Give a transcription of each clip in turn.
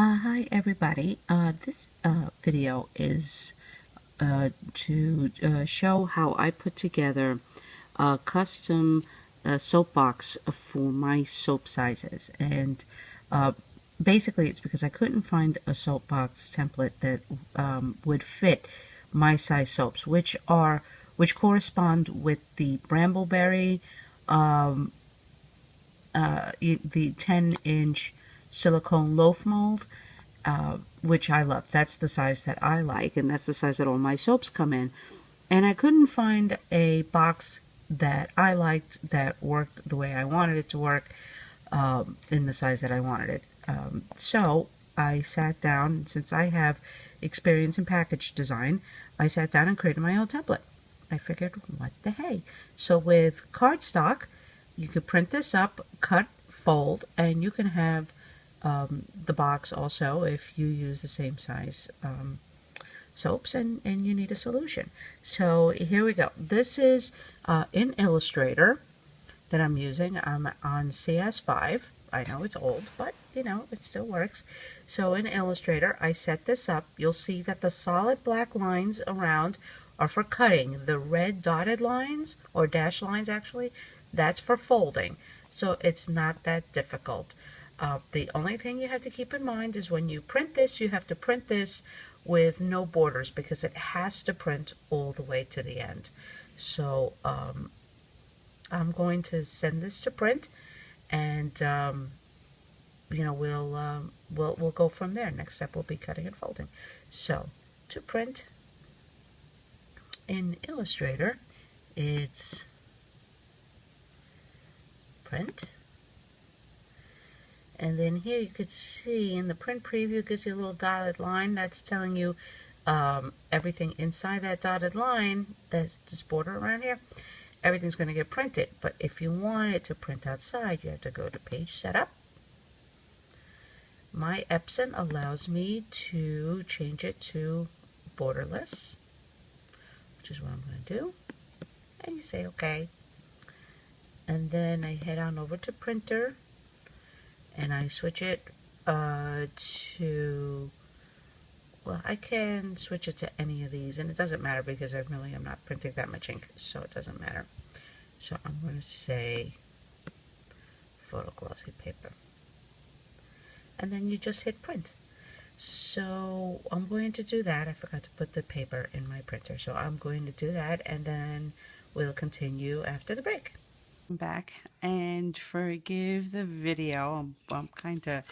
Hi everybody. This video is to show how I put together a custom soapbox for my soap sizes. And uh, basically it's because I couldn't find a soapbox template that would fit my size soaps, which correspond with the Brambleberry, the 10-inch silicone loaf mold, which I love. That's the size that I like, and that's the size that all my soaps come in. And I couldn't find a box that I liked that worked the way I wanted it to work, in the size that I wanted it. So I sat down, since I have experience in package design, I sat down and created my own template. I figured, what the hey? So with cardstock, you could print this up, cut, fold, and you can have the box also if you use the same size soaps and you need a solution. So here we go. This is in Illustrator that I'm using. I'm on CS5. I know it's old, but you know, it still works. So in Illustrator, I set this up. You'll see that the solid black lines around are for cutting. The red dotted lines, or dash lines actually, that's for folding. So it's not that difficult. The only thing you have to keep in mind is when you print this, you have to print this with no borders because it has to print all the way to the end. So I'm going to send this to print, and you know, we'll go from there. Next step will be cutting and folding. So to print in Illustrator, it's print, and then here you could see in the print preview, gives you a little dotted line that's telling you everything inside that dotted line, that's this border around here, everything's going to get printed. But if you want it to print outside, you have to go to page setup. My Epson allows me to change it to borderless, which is what I'm going to do. And you say OK. And then I head on over to printer and I switch it to, well, I can switch it to any of these, and it doesn't matter because I really am not printing that much ink, so it doesn't matter. So I'm going to say photo glossy paper. And then you just hit print. So I'm going to do that. I forgot to put the paper in my printer. So I'm going to do that, and then we'll continue after the break. I'm back, and forgive the video. I'm kind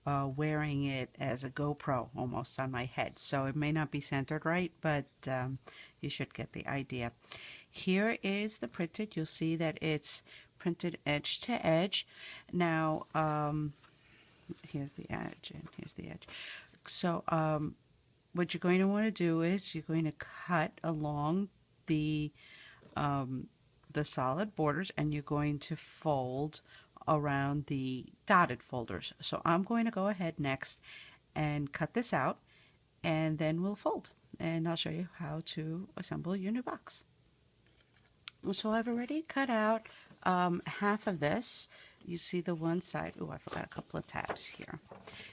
of wearing it as a GoPro almost on my head. So it may not be centered right, but you should get the idea. Here is the printed. You'll see that it's printed edge to edge. Now, here's the edge, and here's the edge. So what you're going to want to do is you're going to cut along the solid borders, and you're going to fold around the dotted folders. So I'm going to go ahead next and cut this out, and then we'll fold, and I'll show you how to assemble your new box. So I've already cut out half of this. You see the one side. Oh, I forgot a couple of tabs here.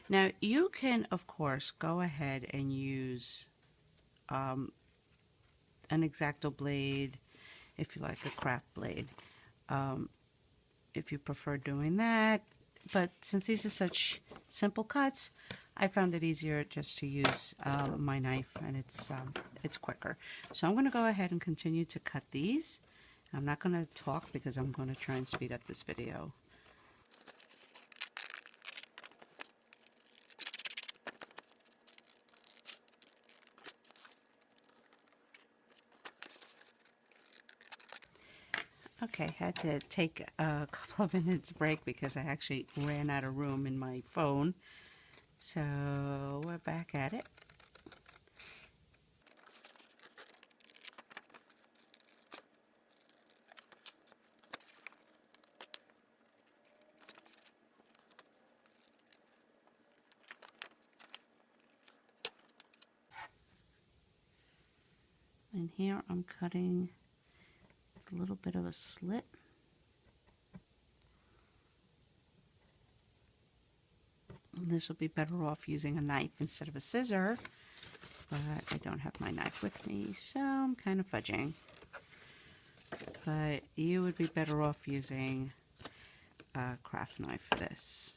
Now you can, of course, go ahead and use an X-Acto blade, if you like a craft blade, if you prefer doing that. But since these are such simple cuts, I found it easier just to use my knife, and it's quicker. So I'm going to go ahead and continue to cut these. I'm not going to talk because I'm going to try and speed up this video. Okay, had to take a couple of minutes break because I actually ran out of room in my phone. So we're back at it. And here I'm cutting a little bit of a slit. And This will be better off using a knife instead of a scissor, but I don't have my knife with me, so I'm kind of fudging. But you would be better off using a craft knife for this,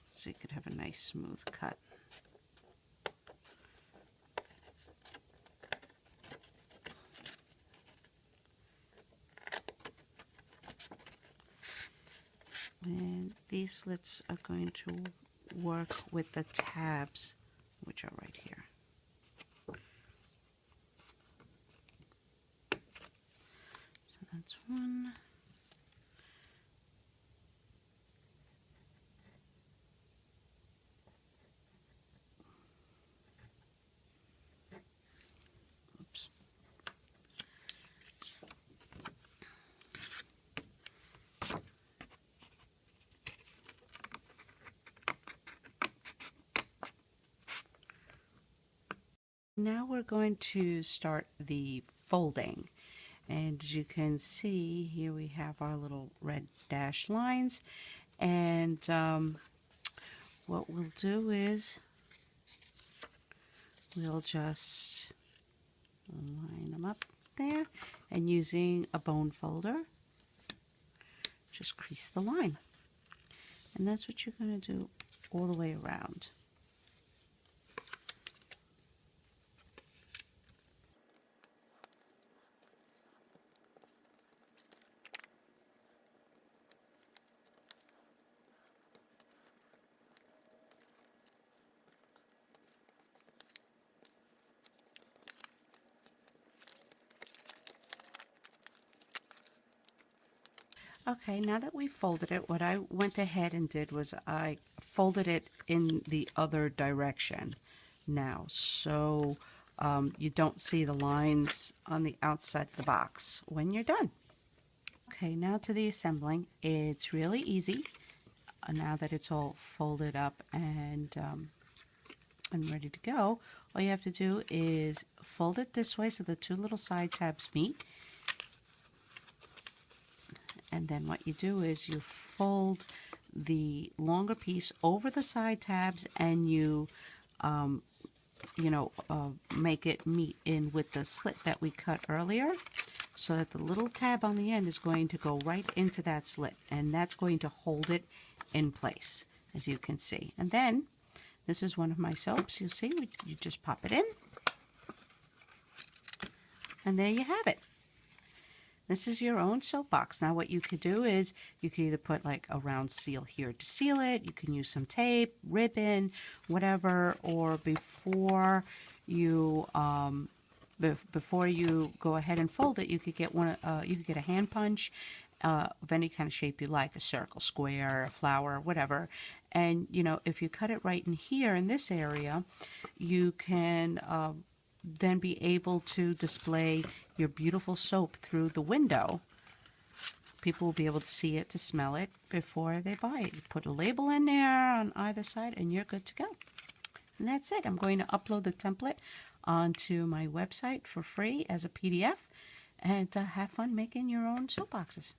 so you could have a nice smooth cut. And these slits are going to work with the tabs, which are right here. So that's one. Oops. Now we're going to start the folding. And as you can see, here we have our little red dashed lines. And what we'll do is we'll just line them up there, and using a bone folder, just crease the line. And that's what you're going to do all the way around. Okay, now that we folded it, what I went ahead and did was I folded it in the other direction now, so you don't see the lines on the outside of the box when you're done. Okay, now to the assembling. It's really easy now that it's all folded up and ready to go. All you have to do is fold it this way so the two little side tabs meet. And then what you do is you fold the longer piece over the side tabs, and you make it meet in with the slit that we cut earlier, so that the little tab on the end is going to go right into that slit, and that's going to hold it in place, as you can see. And then this is one of my soaps. You see, you just pop it in, and there you have it. This is your own soap box. Now what you could do is you could either put like a round seal here to seal it. You can use some tape, ribbon, whatever, or before you go ahead and fold it, you could get you could get a hand punch of any kind of shape you like, a circle, square, a flower, whatever. And if you cut it right in here in this area, you can then be able to display your beautiful soap through the window. People will be able to see it, to smell it before they buy it. You put a label in there on either side and you're good to go. And that's it. I'm going to upload the template onto my website for free as a PDF, and have fun making your own soap boxes.